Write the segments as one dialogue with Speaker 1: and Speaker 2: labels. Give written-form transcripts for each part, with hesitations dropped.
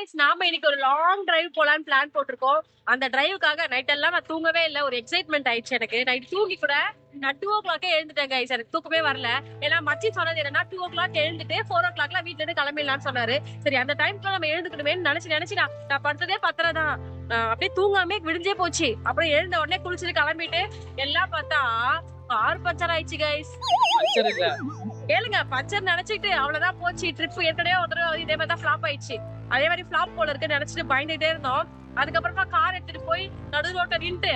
Speaker 1: Guys, நாம இன்னைக்கு ஒரு லாங் டிரைவ் போலான்னு பிளான் போட்டிருக்கோம். அந்த டிரைவுக்காக நைட் எல்லாம் நான் தூங்கவே இல்லை. ஒரு எக்ஸைட்மெண்ட் ஆயிடுச்சு எனக்கு. நைட் தூங்கி கூட நான் 2 o'clock எழுந்துட்டேன் கைஸ். எனக்கு தூக்கமே வரல. ஏன்னா மச்சி சொன்னது என்னன்னா 2 o'clock எழுந்துட்டு 4 o'clock வீட்டுல இருந்து கிளம்பிடலாம்னு சொன்னாரு. சரி, அந்த டைம்க்கு நம்ம எழுந்துக்கணுமே நினைச்சு நான் படுத்ததே 10:30 தான். அப்படியே தூங்காமே விடிஞ்சே போச்சு. அப்புறம் எழுந்த உடனே குளிச்சுட்டு கிளம்பிட்டு எல்லாம் பார்த்தா கார் பஞ்சர் ஆயிடுச்சு கைஸ். கேளுங்க, பஞ்சர் நினைச்சிட்டு அவ்வளவுதான் போச்சு. ட்ரிப் ஏற்கனவே ஒரு தடவை இதே மாதிரி தான் ஃபிளாப் ஆயிடுச்சு. அதே மாதிரி ஃபிளாப் போல இருக்குன்னு நினைச்சிட்டு பயந்துட்டே இருந்தோம். அதுக்கப்புறமா கார் எடுத்துட்டு போய் நடு ரோட்ல நின்று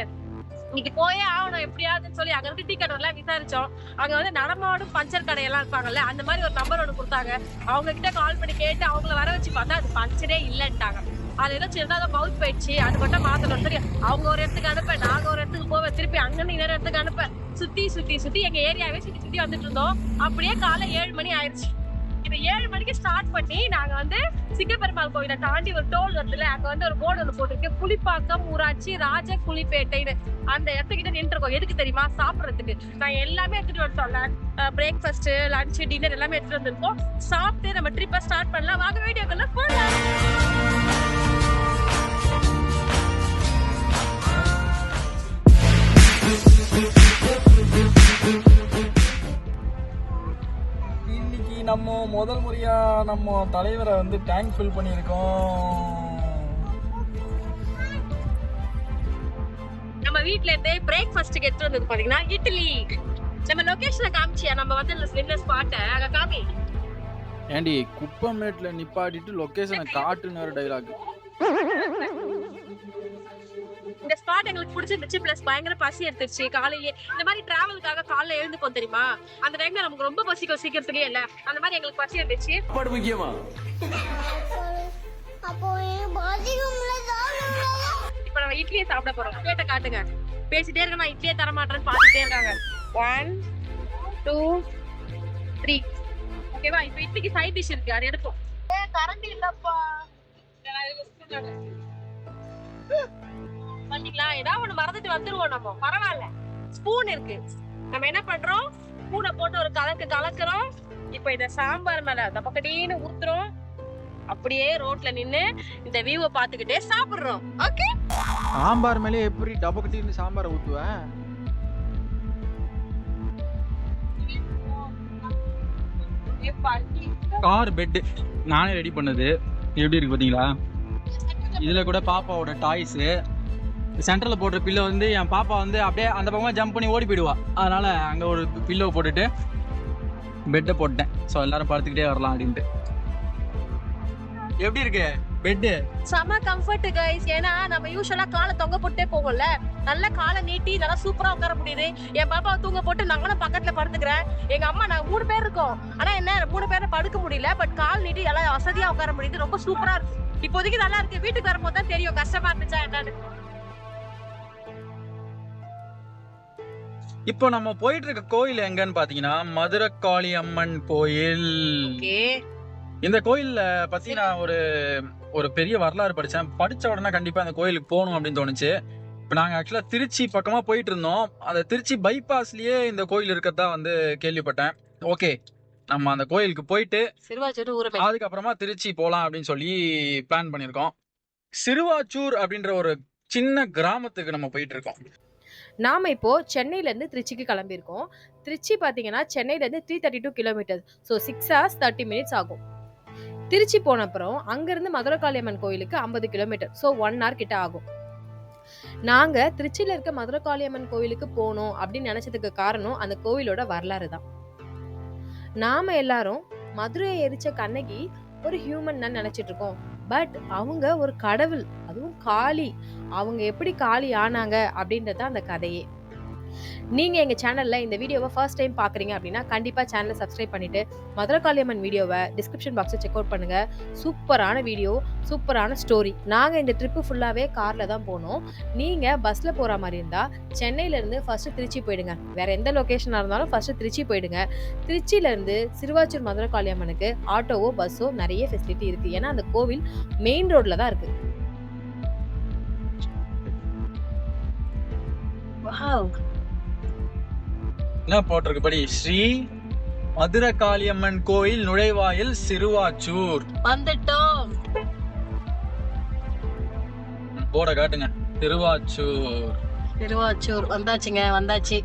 Speaker 1: இன்னைக்கு போயே ஆகணும் எப்படியாதுன்னு சொல்லி அங்க இருந்து டீ கடை எல்லாம் விசாரிச்சோம். அங்க வந்து நடமாடும் பஞ்சர் கடையெல்லாம் இருப்பாங்கல்ல, அந்த மாதிரி ஒரு நம்பர் ஒண்ணு கொடுத்தாங்க. அவங்க கிட்ட கால் பண்ணி கேட்டு அவங்கள வர வச்சு பார்த்தா அது பஞ்சரே இல்லன்ட்டாங்க. அது ஏதோ சின்னதாக பவுட் போயிடுச்சு, அது மட்டும் மாத்தணும். சரி, அவங்க ஒரு இடத்துக்கு அனுப்ப, நாங்க ஒரு இடத்துக்கு போவேன், திருப்பி அங்கிருந்து இன்னொரு இடத்துக்கு அனுப்ப, சுத்தி எங்க ஏரியாவே சுத்தி வந்துட்டு இருந்தோம். அப்படியே காலை 7 மணி ஆயிடுச்சு. இது 7 மணிக்கு ஸ்டார்ட் பண்ணி நாங்க வந்து சிங்கப்பெருமாள் கோவிலை தாண்டி ஒரு டோல் வருதுல, அங்க வந்து ஒரு போர்டு ஒன்று போட்டிருக்கு, புலிப்பாக்கம் ஊராட்சி ராஜ குளிப்பேட்டைன்னு. அந்த இடத்துக்கிட்ட நின்று இருக்கோம். எதுக்கு தெரியுமா? சாப்பிடறதுக்கு. நான் எல்லாமே எடுத்துட்டு வந்துட்டோம்ல, பிரேக்ஃபாஸ்ட், லஞ்ச், டின்னர் எல்லாமே எடுத்துட்டு வந்திருக்கோம். சாப்பிட்டு நம்ம ட்ரிப்பை ஸ்டார்ட் பண்ணலாம். வாங்க வீடியோக்குள்ள போலாம்.
Speaker 2: இன்னைக்கு நம்ம முதல் முறையா நம்ம தலைவரை வந்து டேங்க் ஃபில் பண்ணியிருக்கோம்.
Speaker 1: நம்ம வீட்ல இருந்தே பிரேக்ஃபாஸ்ட்க்கு எடுத்து வந்தது பாத்தீங்கன்னா இட்லி. நம்ம லொகேஷனை காமிச்சியா? நம்ம வந்து நின்ன ஸ்பாட்டை அங்க காமி.
Speaker 2: ஏண்டி குப்பமேட்ல நிப்பாட்டிட்டு லொகேஷனை காட்டுன்னு டைலாக்.
Speaker 1: இந்த ஸ்பாட் எங்களுக்கு பிடிச்சிருந்துச்சு. பிளஸ் பயங்கர பசி எடுத்துருச்சு. காலையிலே இந்த மாதிரி டிராவலுக்காக காலைல எழுந்துப்போம் தெரியுமா? அந்த டைம்ல நமக்கு ரொம்ப பசிக்கும் சீக்கிரத்துலயே இல்ல. அந்த மாதிரி எங்களுக்கு பசி எடுத்துச்சு.
Speaker 2: சாப்பாடு முக்கியமா?
Speaker 1: இப்ப நம்ம இட்லியை சாப்பிட போறோம். கேட்ட காட்டுங்க. பேசிட்டே இருக்க, நான் இட்லியே தர மாட்டேன்னு பாத்துட்டே இருக்காங்க. 1 2 3. ஓகேவா? இப்ப இட்லிக்கு சைட் டிஷ் இருக்கு, அது எடுப்போம். கரண்டி இல்லப்பா. பாத்தீங்களா, ஏதாவது ஒண்ணு மறந்துட்டு வந்துருவோம் நம்ம. பரவாயில்ல, ஸ்பூன் இருக்கு. நம்ம என்ன பண்றோம்? ஸ்பூனை போட்டு ஒரு கலக்குறோம். இப்ப இத சாம்பார் மேல தப்பக்கடின்னு ஊத்துறோம். அப்படியே ரோட்ல நின்னு இந்த வியூவை பாத்துக்கிட்டே சாப்பிடுறோம். ஓகே,
Speaker 2: சாம்பார் மேலே எப்படி டபக்கட்டின்னு சாம்பாரை ஊத்துவேன்?
Speaker 3: கார் பெட் நானே ரெடி பண்ணது. எப்படி இருக்கு பாத்தீங்களா? இதுல கூட பாப்பாவோட டாய்ஸ். சென்டர்ல போடுற பில்லோ வந்து என் பாப்பா வந்து அப்படியே அந்த பக்கமா ஜம்ப் பண்ணி ஓடி போயிடுவா. அதனால அங்க ஒரு பில்லோ போட்டுட்டு பெட்டை போட்டேன். ஸோ எல்லாரும் படுத்துக்கிட்டே வரலாம் அப்படின்ட்டு. எப்படி இருக்கு பெட்டு?
Speaker 1: செம கம்ஃபர்ட் கைஸ். ஏன்னா நம்ம யூஸ்வலா காலை தொங்க போட்டே போவோம்ல, நல்ல காலை நீட்டி நல்லா சூப்பரா உட்கார முடியுது. என் பாப்பாவை தூங்க போட்டு நாங்களும் பக்கத்துல படுத்துக்கிறேன். எங்க அம்மா, நாங்க 3 பேர் இருக்கோம். ஆனா என்ன 3 பேரை படுக்க முடியல, பட் கால் நீட்டி எல்லாம் வசதியா உட்கார முடியுது. ரொம்ப சூப்பரா இருக்கு. இப்போதைக்கு நல்லா இருக்கு. வீட்டுக்கு வரும்போது தான் தெரியும் கஷ்டமா இருந்துச்சா என்னன்னு.
Speaker 3: இப்போ நம்ம போயிட்டு இருக்க கோயில் எங்கன்னு பாத்தீங்கன்னா மதுரை காளி அம்மன் கோயில். இந்த கோயில்ல பத்தி நான் ஒரு பெரிய வரலாறு படிச்ச உடனே கண்டிப்பா அந்த கோயிலுக்கு போகணும் அப்படின்னு தோணுச்சு. இப்ப நாங்க ஆக்சுவலா திருச்சி பக்கமா போயிட்டு இருந்தோம். அந்த திருச்சி பைபாஸ்லயே இந்த கோயில் இருக்கிறதா வந்து கேள்விப்பட்டேன். ஓகே, நம்ம அந்த கோயிலுக்கு போயிட்டு அதுக்கப்புறமா திருச்சி போலாம் அப்படின்னு சொல்லி பிளான் பண்ணிருக்கோம். சிறுவாச்சூர் அப்படின்ற ஒரு சின்ன கிராமத்துக்கு நம்ம போயிட்டு இருக்கோம்.
Speaker 4: நாம் இப்போது சென்னையிலேருந்து திருச்சிக்கு கிளம்பியிருக்கோம். திருச்சி பார்த்தீங்கன்னா சென்னையிலேருந்து 332 கிலோமீட்டர்ஸ். ஸோ 6 hours 30 minutes ஆகும். திருச்சி போன அப்புறம் அங்கேருந்து மதுரை காளியம்மன் கோயிலுக்கு 50 கிலோமீட்டர். ஸோ 1 hour கிட்ட ஆகும். நாங்கள் திருச்சியில் இருக்க மதுரை காளியம்மன் கோயிலுக்கு போகணும் அப்படின்னு நினச்சதுக்கு காரணம் அந்த கோவிலோட வரலாறு தான். நாம் எல்லாரும் மதுரையை எரிச்ச கண்ணகி ஒரு ஹியூமன் தான் நினைச்சிட்டு இருக்கோம். பட் அவங்க ஒரு கடவுள், அதுவும் காளி. அவங்க எப்படி காளி ஆனாங்க அப்படின்றது அந்த கதையே. நீங்க எங்க சேனல்ல இந்த வீடியோவை ஃபர்ஸ்ட் டைம் பாக்குறீங்க அப்படின்னா கண்டிப்பா சேனலை சப்ஸ்கிரைப் பண்ணிட்டு மதுரை காளியம்மன் வீடியோவை டிஸ்கிரிப்ஷன் பாக்ஸை செக் அவுட் பண்ணுங்க. சூப்பரான வீடியோ, சூப்பரான ஸ்டோரி. நாங்க இந்த ட்ரிப்பு ஃபுல்லாவே கார்ல தான் போனோம். நீங்க பஸ்ல போற மாதிரி இருந்தா சென்னையில இருந்து ஃபர்ஸ்ட் திருச்சி போயிடுங்க. வேற எந்த லொகேஷனா இருந்தாலும் ஃபர்ஸ்ட் திருச்சி போயிடுங்க. திருச்சியில இருந்து சிறுவாச்சூர் மதுரை காளியம்மனுக்கு ஆட்டோவோ பஸ்ஸோ நிறைய ஃபெசிலிட்டி இருக்கு. ஏன்னா அந்த கோவில் மெயின் ரோட்ல தான் இருக்கு.
Speaker 3: என்ன போட்டிருக்கு படி? ஸ்ரீ மதுரை காளியம்மன் கோயில் நுழைவாயில் சிறுவாச்சூர்.
Speaker 1: வந்துட்டோம்.
Speaker 3: போட காட்டுங்க.
Speaker 1: திருவாச்சூர் வந்தாச்சு.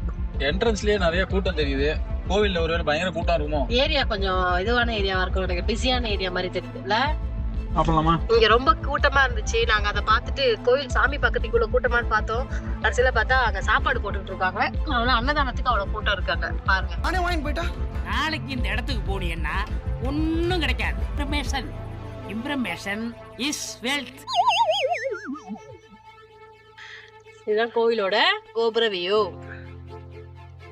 Speaker 3: என்ட்ரன்ஸ்லயே நிறைய கூட்டம் தெரியுது. கோவில்ல ஒருவேளை பயங்கர கூட்டம் இருக்குமோ?
Speaker 1: ஏரியா கொஞ்சம் இதுவான ஏரியாவா இருக்கும், எனக்கு பிஸியான ஏரியா மாதிரி தெரியுதுல்ல.
Speaker 3: அப்பலாமா?
Speaker 1: இங்க ரொம்ப கூட்டமா இருந்துச்சு. நாங்க அதை பார்த்துட்டு கோவில் சாமி பக்கத்துக்குள்ள கூட்டமான்னு பார்த்தோம். கடைசியில பார்த்தா அங்க சாப்பாடு போட்டுட்டு இருக்காங்க. அவ்வளவு அன்னதானத்துக்கு அவ்வளவு கூட்டம் இருக்காங்க பாருங்க.
Speaker 2: வாங்கிட்டு போயிட்டா
Speaker 5: நாளைக்கு இந்த இடத்துக்கு போனீங்கன்னா ஒன்னும் கிடைக்காது. Information is wealth.
Speaker 1: இதுதான் கோவிலோட கோபுர வியூ.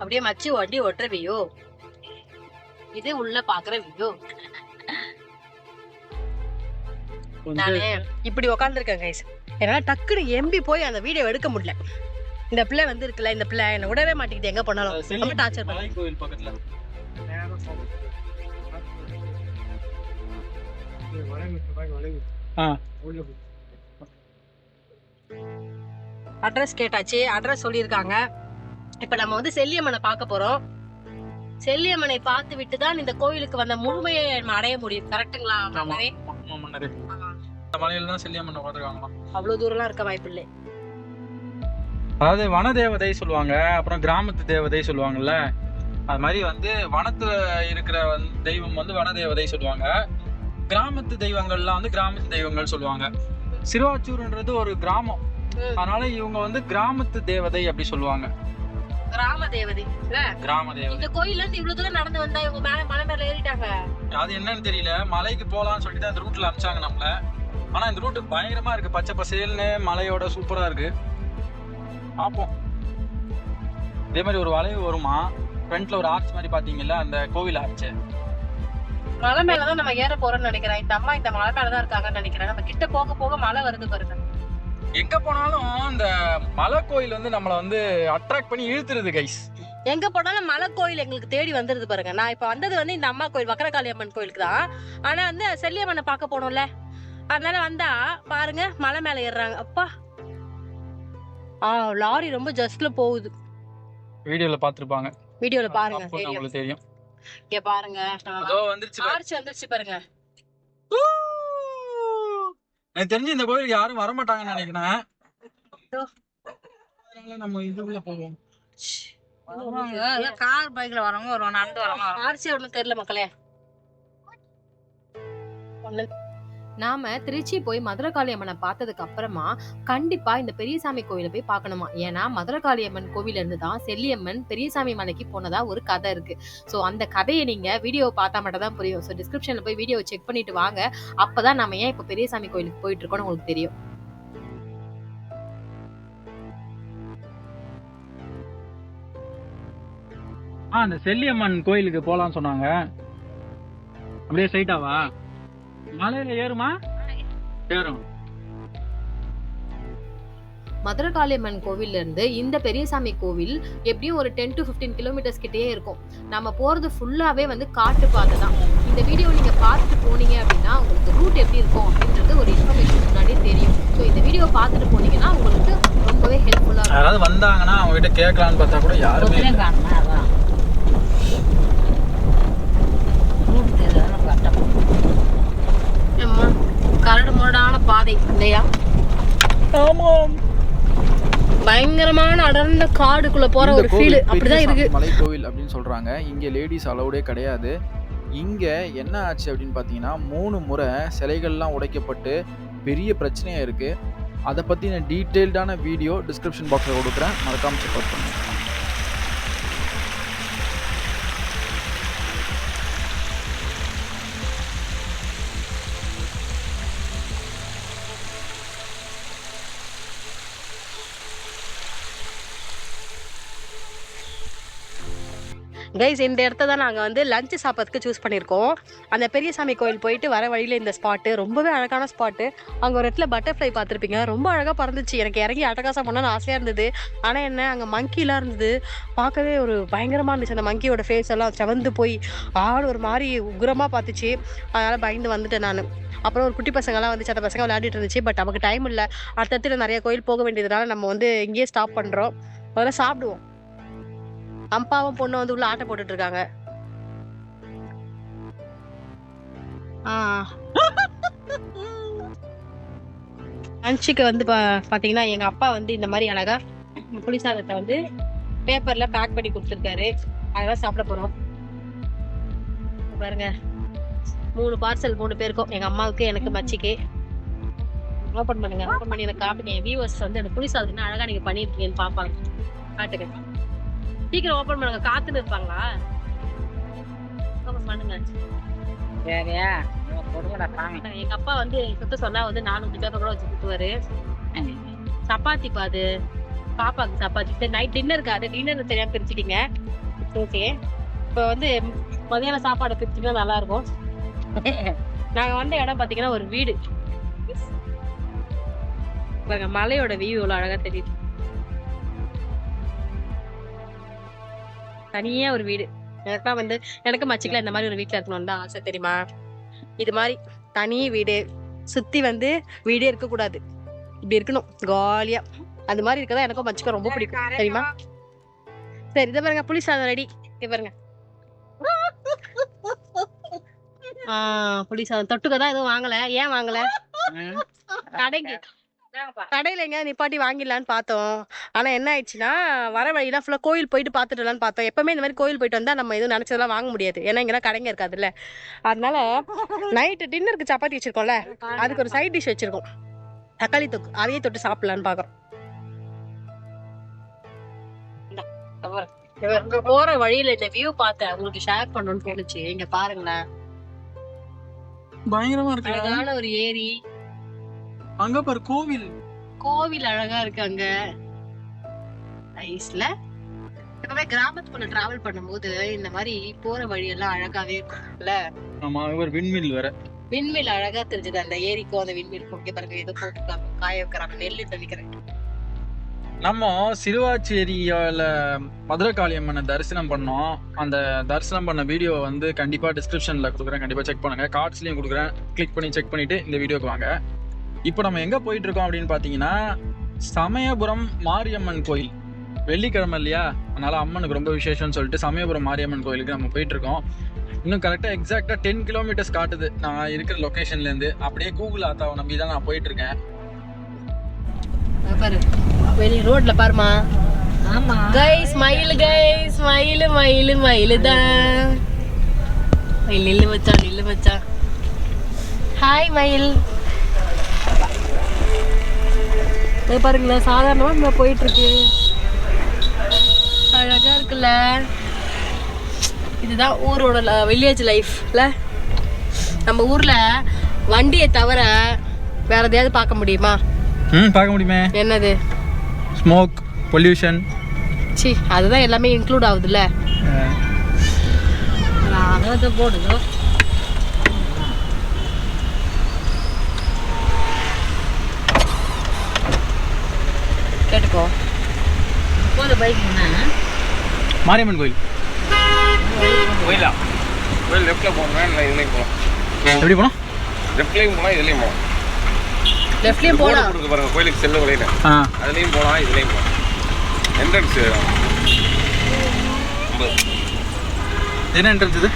Speaker 1: அப்படியே மச்சி வண்டி ஒட்டுற வியூ. இது உள்ள பாக்குற வியூ. நானே இப்படி உட்காந்துருக்கேன் கைஸ். என்னால டக்குனு எம்பி போய் அந்த வீடியோ எடுக்க முடியல. இந்த பிள்ளை வந்து இருக்குல்ல, இந்த பிள்ளை என்ன விடவே மாட்டேங்குது. எங்க போனாலும் ரொம்ப டார்ச்சர் பண்ணு.
Speaker 3: கோவில் பக்கத்துல
Speaker 1: அட்ரஸ் கேட்டாச்சு, அட்ரஸ் சொல்லியிருக்காங்க. இப்ப நம்ம வந்து செல்லியம்மனை பார்க்க போறோம். செல்லியம்மனை பார்த்து விட்டு தான் இந்த கோயிலுக்கு வந்த முழுமையை அடைய முடியும். கரெக்டுங்களா?
Speaker 3: மலையில தான் செல்லியம்மன் உட்காந்துருக்காங்களாம்.
Speaker 1: அவ்வளவு தூரம்லாம் இருக்க வாய்ப்பு இல்லை.
Speaker 3: அதாவது வன தேவதை சொல்லுவாங்க, அப்புறம் கிராமத்து தேவதை சொல்லுவாங்கல்ல. அது மாதிரி வந்து வனத்துல இருக்கிற தெய்வம் வந்து வன தேவதை சொல்லுவாங்க. கிராமத்து தெய்வங்கள்லாம் வந்து கிராமத்து தெய்வங்கள் சொல்லுவாங்க. சிறுவாச்சூர்ன்றது ஒரு கிராமம், அதனால இவங்க வந்து கிராமத்து தேவதை அப்படி சொல்லுவாங்க.
Speaker 1: கிராம தேவதை.
Speaker 3: கிராம தேவதை.
Speaker 1: இந்த கோயில்ல இருந்து இவ்வளவு தூரம் நடந்து வந்தா இவங்க மலை மேல ஏறிட்டாங்க.
Speaker 3: அது என்னன்னு தெரியல. மலைக்கு போலாம்னு சொல்லிட்டு அந்த ரூட்ல அனுப்பிச்சாங்க நம்மள. ஆனா இந்த ரூட் பயங்கரமா இருக்கு, பச்சை பசேல்னு மலையோட சூப்பரா இருக்கு. பாப்போம். இதே மாதிரி ஒரு வளைவு வருமா, ஃப்ரண்ட்ல ஒரு ஆர்ச் மாதிரி பாத்தீங்கல்ல, அந்த கோவில் ஆர்ச்.
Speaker 1: மலை மேலதான் நம்ம ஏற போறோம்னு நினைக்கிறேன். இந்த அம்மா இந்த மலை மேலதான் இருக்காங்கன்னு நினைக்கிறேன். நம்ம கிட்ட போக போக மலை வருது பாருங்க.
Speaker 3: எங்க போனாலும் இந்த மலை கோயில் வந்து நம்மள வந்து அட்ராக்ட் பண்ணி இழுத்துருது கைஸ்.
Speaker 1: எங்க போனாலும் மலை கோயில் எங்களுக்கு தேடி வந்துருது பாருங்க. நான் இப்ப வந்தது வந்து இந்த அம்மா கோயில், வக்கரகாளி அம்மன் கோயிலுக்கு தான். ஆனா வந்து செல்லியம்மனை பார்க்க போனோம்ல, அதனால வந்தா பாருங்க மலை மேல ஏறுறாங்க. அப்பா லாரி ரொம்ப ஜஸ்ட்ல போகுது.
Speaker 3: வீடியோல பாத்துருப்பாங்க.
Speaker 1: வீடியோல பாருங்க
Speaker 3: உங்களுக்கு தெரியும்.
Speaker 1: இங்க பாருங்க,
Speaker 3: அதோ வந்துருச்சு,
Speaker 1: ஆர்ச் வந்துருச்சு பாருங்க.
Speaker 3: எனக்கு தெரிஞ்சு இந்த கோயிலுக்கு யாரும் வர மாட்டாங்கன்னு நினைக்கிறேன். நம்ம இதுக்குள்ள போவோம்.
Speaker 1: கார் பைக்ல வரவங்க ஒரு நடந்து வரவங்க ஆர்ச்சி ஒண்ணும் தெரியல மக்களே.
Speaker 4: நாம திருச்சி போய் மதுரகாளி அம்மனை பார்த்ததுக்கு அப்புறமா கண்டிப்பா இந்த பெரியசாமி கோயிலை போய் பார்க்கணுமா. ஏன்னா மதுரகாளி அம்மன் கோவில இருந்து தான் செல்லியம்மன் பெரியசாமி மலைக்கு போனதா ஒரு கதை இருக்கு. சோ அந்த கதையை நீங்க வீடியோவை பார்த்தா மட்டும் தான் புரியும். சோ டிஸ்கிரிப்ஷன்ல போய் வீடியோ செக் பண்ணிட்டு வாங்க. அப்பதான் நம்ம ஏன் இப்ப பெரியசாமி கோயிலுக்கு போயிட்டு இருக்கோம்னு உங்களுக்கு தெரியும்.
Speaker 3: அந்த செல்லியம்மன் கோயிலுக்கு போலாம்னு சொன்னாங்க. அப்படியே ஸ்ட்ரைட்டாவா? மலையில ஏறுமா? ஏறும்.
Speaker 4: மதுரகாளியம்மன் கோவில்ல இருந்து இந்த பெரியசாமி கோவில் எப்படியும் ஒரு 10 to 15 கிலோமீட்டர்ஸ் கிட்டே இருக்கும். நம்ம போறது ஃபுல்லாவே வந்து காட்டு பாதை தான். இந்த வீடியோ நீங்க பார்த்துட்டு போனீங்க அப்படின்னா உங்களுக்கு ரூட் எப்படி இருக்கும் அப்படின்றது ஒரு இன்ஃபர்மேஷன் முன்னாடியே தெரியும். ஸோ இந்த வீடியோ பார்த்துட்டு போனீங்கன்னா உங்களுக்கு ரொம்பவே ஹெல்ப்ஃபுல்லா இருக்கும்.
Speaker 3: யாராவது வந்தாங்கன்னா அவங்க கிட்ட கேட்கலான்னு பார்த்தா கூட யாருமே
Speaker 1: கரடு முரடான பாதை இல்லையா?
Speaker 3: ஆமாம்.
Speaker 1: பயங்கரமான அடர்ந்த காடுக்குள்ள போற ஒரு ஃபீல் அப்படிதான் இருக்கு.
Speaker 2: மலை கோவில் அப்படின்னு சொல்றாங்க. இங்க லேடிஸ் அலௌடே கிடையாது. இங்க என்ன ஆச்சு அப்படின்னு பாத்தீங்கன்னா 3 முறை சிலைகள்லாம் உடைக்கப்பட்டு பெரிய பிரச்சனையா இருக்கு. அதை பத்தின டீட்டெயில்டான வீடியோ டிஸ்கிரிப்ஷன் பாக்ஸ்ல கொடுக்குறேன், மறக்காம செக் அவுட் பண்ணுங்க.
Speaker 1: கைஸ் இந்த இடத்த தான் நாங்கள் வந்து லஞ்சு சாப்பிட்றதுக்கு சூஸ் பண்ணியிருக்கோம். அந்த பெரியசாமி கோயில் போயிட்டு வர வழியில் இந்த ஸ்பாட்டு ரொம்பவே அழகான ஸ்பாட்டு. அங்கே ஒரு இடத்துல பட்டர்ஃப்ளை பார்த்துருப்பீங்க, ரொம்ப அழகாக பறந்துச்சு. எனக்கு இறங்கி அட்டகாசம் பண்ணணும்னு ஆசையாக இருந்தது. ஆனால் என்ன, அங்கே மங்கிலாம் இருந்தது. பார்க்கவே ஒரு பயங்கரமாக இருந்துச்சு. அந்த மங்கியோட ஃபேஸ் எல்லாம் செவந்து போய் ஆடு ஒரு மாதிரி உக்ரமாக பார்த்துச்சு. அதனால் பயந்து வந்துட்டேன் நான். அப்புறம் ஒரு குட்டி பசங்கள்லாம் வந்து சில பசங்க விளையாடிட்டு இருந்துச்சு. பட் நமக்கு டைம் இல்லை, அடுத்தடுத்து நிறைய கோயில் போக வேண்டியதுனால நம்ம வந்து இங்கேயே ஸ்டாப் பண்ணுறோம். முதல்ல சாப்பிடுவோம். அம்பாவும் பொண்ணு வந்து உள்ள ஆட்டை போட்டுட்டு இருக்காங்க. லஞ்சுக்கு வந்து பாத்தீங்கன்னா எங்க அப்பா வந்து இந்த மாதிரி அழகா புளிசாதத்தை வந்து பேப்பர்ல பேக் பண்ணி கொடுத்துருக்காரு. அதெல்லாம் சாப்பிட போறோம். பாருங்க 3 பார்சல் 3 பேருக்கும், எங்க அம்மாவுக்கு எனக்கு மச்சிக்கு. ஓபன் பண்ணுங்க, ஓபன் பண்ணி எனக்கு காட்டுங்க. என் வியூவர்ஸ் வந்து அந்த புளிசாதம் அழகா நீங்க பண்ணிருக்கீங்கன்னு பாப்பாங்க. காட்டுங்க, சீக்கிரம் ஓபன் பண்ணுங்க. காத்துன்னு இருப்பாங்களா? ஓபன் பண்ணுங்க.
Speaker 5: சரியா
Speaker 1: எங்க அப்பா வந்து சுத்த சொன்னா வந்து 400 பேப்பர் கூட வச்சு கொடுத்துவாரு. சப்பாத்தி பாது பாப்பாக்கு சப்பாத்தி. சரி நைட் டின்னருக்கு, அது டின்னர் தெரியாம பிரிச்சுட்டீங்க. ஓகே, இப்போ வந்து மதியான சாப்பாடு பிரிச்சுட்டா நல்லா இருக்கும். நாங்க வந்த இடம் பாத்தீங்கன்னா ஒரு வீடு பாருங்க, மலையோட வியூ இவ்வளவு அழகா தெரியுது. தனியா ஒரு வீடு. எனக்கா வந்து எனக்கு மச்சிக்கல இந்த மாதிரி ஒரு வீட்டுல இருக்கணும்னு தான் ஆசை, தெரியுமா? இது மாதிரி தனி வீடு, சுத்தி வந்து வீடே இருக்க கூடாது, இப்படி இருக்கணும் காலியா. அது மாதிரி இருக்கதான் எனக்கும் மச்சிக்க ரொம்ப பிடிக்கும், தெரியுமா? சரி, இதை பாருங்க, புளி சாதம் ரெடி. இது பாருங்க, புளி சாதம். தொட்டுக்கதான் எதுவும் வாங்கல. ஏன் வாங்கல? கடையில எங்க நிப்பாட்டி வாங்கிடலான்னு பார்த்தோம். ஆனா என்ன ஆயிடுச்சுன்னா, வர வழியெல்லாம் ஃபுல்லா கோயில் போயிட்டு பாத்துட்டுலான்னு பார்த்தோம். எப்பவுமே இந்த மாதிரி கோயில் போயிட்டு வந்தா நம்ம எதுவும் நினைச்சதெல்லாம் வாங்க முடியாது, ஏன்னா இங்கெல்லாம் கடைங்க இருக்காதுல்ல. அதனால நைட்டு டின்னருக்கு சப்பாத்தி வச்சிருக்கோம்ல, அதுக்கு ஒரு சைட் டிஷ் வச்சிருக்கோம், தக்காளி தொக்கு. அதையே தொட்டு சாப்பிடலான்னு பாக்குறோம். போற வழியில இந்த வியூ பார்த்தேன், உங்களுக்கு ஷேர் பண்ணணும்னு தோணுச்சு. இங்க பாருங்களேன்,
Speaker 3: பயங்கரமா இருக்கு.
Speaker 1: அழகான ஒரு ஏரி,
Speaker 3: அங்க பாரு கோவில்.
Speaker 1: கோவில் அழகா இருக்கு அங்க ஐஸ்ல. எப்பவுமே கிராமத்துக்குள்ள டிராவல் பண்ணும்போது இந்த மாதிரி போற வழியெல்லாம் அழகாவே இருக்கும்ல.
Speaker 3: ஆமா, ஒரு விண்மில் வேற.
Speaker 1: விண்மில் அழகா தெரிஞ்சது அந்த ஏரிக்கும் அந்த விண்மில்க்கும். இங்க பாருங்க, ஏதோ போட்டுருக்காங்க, காய வைக்கிறாங்க, நெல்லு தவிக்கிறேன்.
Speaker 3: நம்ம சிறுவாச்சேரியால மதுரை காளியம்மனை தரிசனம் பண்ணோம். அந்த தரிசனம் பண்ண வீடியோவை வந்து கண்டிப்பா டிஸ்கிரிப்ஷன்ல கொடுக்குறேன், கண்டிப்பா செக் பண்ணுங்க. கார்ட்ஸ்லயும் கொடுக்குறேன், கிளிக் பண்ணி செக் பண்ணிட்டு இந்த வீடியோக்கு வாங்க. இப்போ நம்ம எங்க போயிட்டு இருக்கோம் அப்படின்னு பாத்தீங்கன்னா, சமயபுரம் மாரியம்மன் கோயில். வெள்ளிக்கிழமை இல்லையா, அதனால அம்மனுக்கு ரொம்ப விசேஷம்னு சொல்லிட்டு சமயபுரம் மாரியம்மன் கோயிலுக்கு நம்ம போயிட்டு இருக்கோம். இன்னும் கரெக்டா எக்ஸாக்டா 10 கிலோமீட்டர்ஸ் காட்டுது நான் இருக்கிற லொகேஷன்ல இருந்து. அப்படியே கூகுள் ஆத்தாவை நம்பி தான் நான் போயிட்டு இருக்கேன்.
Speaker 1: பாரு வெளிய ரோட்ல பாருமா. ஆமா கைஸ், மயில் கைஸ், மயில் மயில் மயில் தான். மயில் நில்லு மச்சான், நில்லு மச்சான். ஹாய் மயில். பாருங்களேன், சாதாரணமா நம்ம போயிட்டு இருக்கு, அழகா இருக்குல்ல. இதுதான் ஊரோட வில்லேஜ் லைஃப்ல. நம்ம ஊர்ல வண்டியை தவிர வேற எதையாவது பார்க்க முடியுமா?
Speaker 3: பார்க்க முடியுமே.
Speaker 1: என்னது?
Speaker 3: Smoke, pollution.
Speaker 1: சி, அதுதான் எல்லாமே இன்க்ளூட் ஆகுதுல்ல. போடுதோ கேட்டுக்கோ. போத பைக்
Speaker 3: மாரியம்மன் கோயில்.
Speaker 6: கோயிலா? கோயில் லெஃப்ட்ல போகணும், இல்லை இதுலேயும் போகலாம்.
Speaker 3: எப்படி போனோம்?
Speaker 6: லெஃப்ட்லேயும் போகலாம், இதுலேயும் போகலாம்.
Speaker 1: லெஃப்ட்லயும் போலாம்.
Speaker 6: கொடுக்க பாருங்க, கோயிலுக்கு செல்ல வழியில அதுலேயும் போகலாம், இதுலேயும் போகலாம். என்ட்ரன்ஸ்
Speaker 3: என்ன என்ட்ரன்ஸ் இது?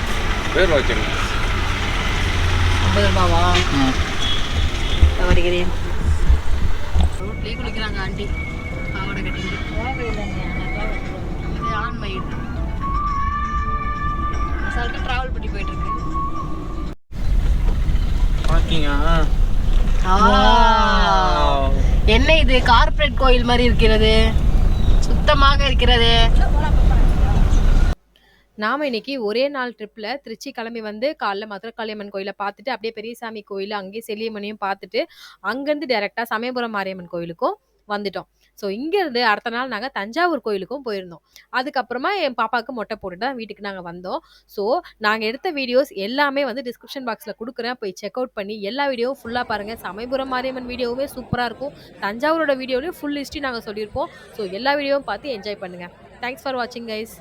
Speaker 6: பேர் வச்சிருங்க.
Speaker 1: 50 ரூபாவா? வருகிறேன். ரோட்லேயே குளிக்கிறாங்க ஆண்டி, பாவாடை கட்டிட்டு. இது ஆண் மயில். அசால்ட்டா டிராவல் பண்ணி போயிட்டு இருக்கு. என்ன இது கார்ப்பரேட் கோயில் மாதிரி இருக்கிறது, சுத்தமாக இருக்கிறது.
Speaker 4: நாம இன்னைக்கு ஒரே நாள் ட்ரிப்ல திருச்சி கிளம்பி வந்து காலைல மதுரை காளியம்மன் கோயிலை பார்த்துட்டு அப்படியே பெரியசாமி கோயில் அங்கேயே செல்லியம்மனையும் பார்த்துட்டு அங்கேருந்து டைரெக்டாக சமயபுரம் மாரியம்மன் கோயிலுக்கும் வந்துட்டோம். ஸோ இங்கேருந்து அடுத்த நாள் நாங்கள் தஞ்சாவூர் கோயிலுக்கும் போயிருந்தோம். அதுக்கப்புறமா என் பாப்பாவுக்கு மொட்டை போட்டுட்டு தான் வீட்டுக்கு நாங்கள் வந்தோம். ஸோ நாங்கள் எடுத்த வீடியோஸ் எல்லாமே வந்து டிஸ்கிரிப்ஷன் பாக்ஸில் கொடுக்குறேன், போய் செக் அவுட் பண்ணி எல்லா வீடியோவும் ஃபுல்லாக பாருங்கள். சமயபுரம் மாரியம்மன் வீடியோவுமே சூப்பராக இருக்கும், தஞ்சாவூரோட வீடியோலையும் ஃபுல் ஹிஸ்ட்ரி நாங்கள் சொல்லியிருப்போம். ஸோ எல்லா வீடியோவும் பார்த்து என்ஜாய் பண்ணுங்கள். தேங்க்ஸ் ஃபார் வாட்சிங் கைஸ்.